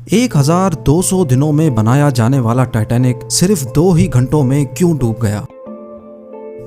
1200 दिनों में बनाया जाने वाला टाइटैनिक सिर्फ 2 ही घंटों में क्यों डूब गया?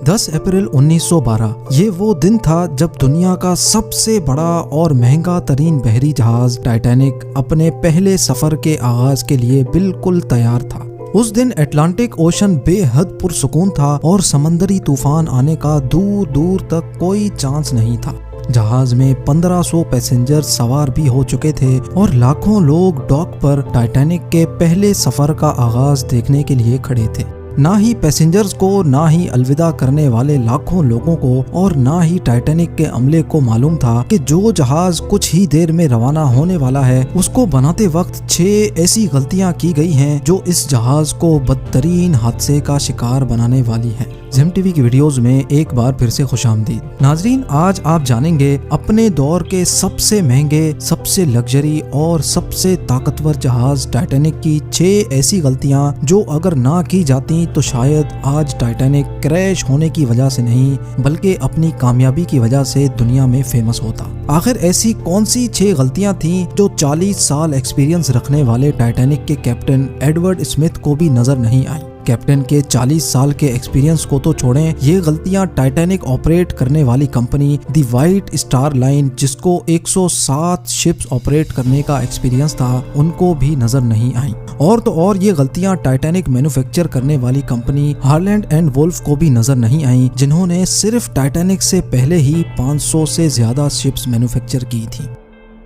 10 अप्रैल 1912 ये वो दिन था जब दुनिया का सबसे बड़ा और महंगा तरीन बहरी जहाज टाइटैनिक अपने पहले सफर के आगाज के लिए बिल्कुल तैयार था। उस दिन अटलांटिक ओशन बेहद पुरसुकून था और समंदरी तूफान आने का दूर दूर तक कोई चांस नहीं था। जहाज में 1500 पैसेंजर सवार भी हो चुके थे और लाखों लोग डॉक पर टाइटैनिक के पहले सफर का आगाज देखने के लिए खड़े थे। ना ही पैसेंजर्स को, ना ही अलविदा करने वाले लाखों लोगों को और ना ही टाइटैनिक के अमले को मालूम था कि जो जहाज कुछ ही देर में रवाना होने वाला है उसको बनाते वक्त 6 ऐसी गलतियां की गई हैं जो इस जहाज को बदतरीन हादसे का शिकार बनाने वाली हैं। ज़ेम टीवी की वीडियोस में एक बार फिर से खुशामदीद। नाजरीन, आज आप जानेंगे अपने दौर के सबसे महंगे, सबसे लग्जरी और सबसे ताकतवर जहाज टाइटैनिक की 6 ऐसी गलतियां जो अगर ना की जाती तो शायद आज टाइटैनिक क्रैश होने की वजह से नहीं बल्कि अपनी कामयाबी की वजह से दुनिया में फेमस होता। आखिर ऐसी कौन सी 6 गलतियां थीं जो 40 साल एक्सपीरियंस रखने वाले टाइटैनिक के कैप्टन एडवर्ड स्मिथ को भी नजर नहीं आई? कैप्टन के 40 साल के एक्सपीरियंस को तो छोड़ें, ये गलतियां टाइटैनिक ऑपरेट करने वाली कंपनी दी व्हाइट स्टार लाइन, जिसको 107 शिप्स ऑपरेट करने का एक्सपीरियंस था, उनको भी नजर नहीं आई। और तो और ये गलतियां टाइटैनिक मैन्युफैक्चर करने वाली कंपनी हार्लैंड एंड वुल्फ को भी नजर नहीं आई, जिन्होंने सिर्फ टाइटैनिक से पहले ही 500 से ज्यादा शिप्स मैन्युफैक्चर की थी।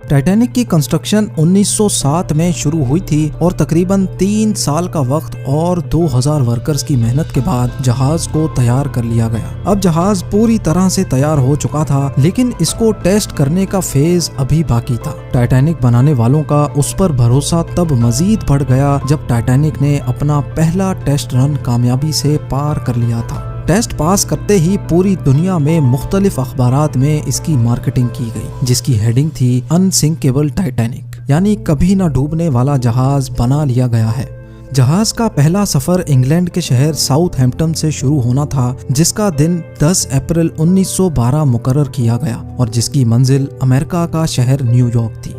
टाइटैनिक की कंस्ट्रक्शन 1907 में शुरू हुई थी और तकरीबन 3 साल का वक्त और 2000 वर्कर्स की मेहनत के बाद जहाज को तैयार कर लिया गया। अब जहाज पूरी तरह से तैयार हो चुका था, लेकिन इसको टेस्ट करने का फेज अभी बाकी था। टाइटैनिक बनाने वालों का उस पर भरोसा तब मजीद बढ़ गया जब टाइटैनिक ने अपना पहला टेस्ट रन कामयाबी से पार कर लिया था। टेस्ट पास करते ही पूरी दुनिया में मुख्तलिफ अखबारात में इसकी मार्केटिंग की गई, जिसकी हेडिंग थी अनसिंकेबल टाइटैनिक, यानी कभी ना डूबने वाला जहाज बना लिया गया है। जहाज का पहला सफर इंग्लैंड के शहर साउथहैम्पटन से शुरू होना था, जिसका दिन 10 अप्रैल 1912 मुकर्रर किया गया और जिसकी मंजिल अमेरिका का शहर न्यूयॉर्क थी।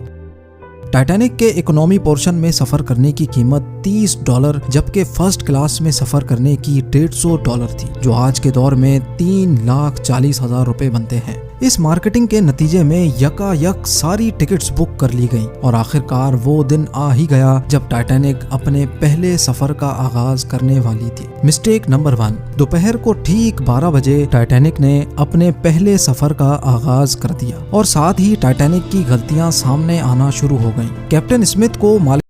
टाइटैनिक के इकोनॉमी पोर्शन में सफर करने की कीमत $30 जबकि फर्स्ट क्लास में सफर करने की $150 थी, जो आज के दौर में 3,40,000 रुपए बनते हैं। इस मार्केटिंग के नतीजे में यकायक सारी टिकट्स बुक कर ली गईं और आखिरकार वो दिन आ ही गया जब टाइटैनिक अपने पहले सफर का आगाज करने वाली थी। मिस्टेक नंबर 1, दोपहर को ठीक 12 बजे टाइटैनिक ने अपने पहले सफर का आगाज कर दिया और साथ ही टाइटैनिक की गलतियां सामने आना शुरू हो गईं। कैप्टन स्मिथ को मालिक